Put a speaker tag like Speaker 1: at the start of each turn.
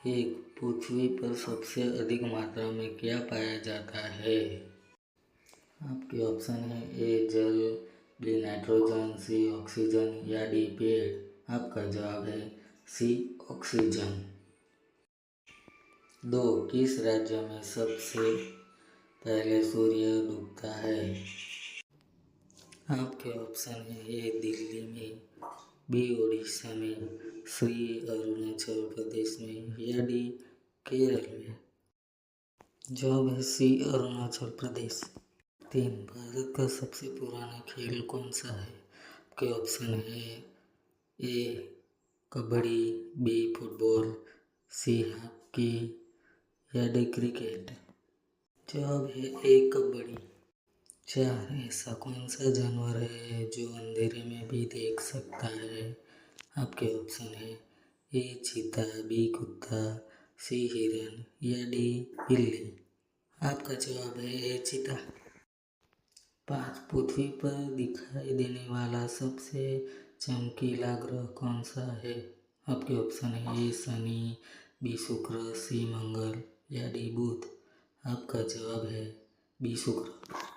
Speaker 1: एक पृथ्वी पर सबसे अधिक मात्रा में क्या पाया जाता है? आपके ऑप्शन है ए जल, बी नाइट्रोजन, सी ऑक्सीजन या डी पेड़। आपका जवाब है सी ऑक्सीजन। 2. किस राज्य में सबसे पहले सूर्य डूबता है? आपके ऑप्शन है ए दिल्ली में, बी उड़ीसा में, सी अरुणाचल प्रदेश में या डी केरल में। जवाब है सी अरुणाचल प्रदेश। 3. भारत का सबसे पुराना खेल कौन सा है? आपके ऑप्शन है A kabaddi, B football, C hockey या डी क्रिकेट। जवाब है ए कबड्डी। 4. ऐसा कौन सा जानवर है जो अंधेरे में भी देख सकता है? आपके ऑप्शन है ए चीता, बी कुत्ता, सी हिरन या डी बिल्ली। आपका जवाब है ए चीता। 5. पृथ्वी पर दिखाई देने वाला सबसे चमकीला ग्रह कौन सा है? आपके ऑप्शन है ए शनि, बी शुक्र, सी मंगल या डी बुध। आपका जवाब है बी शुक्र।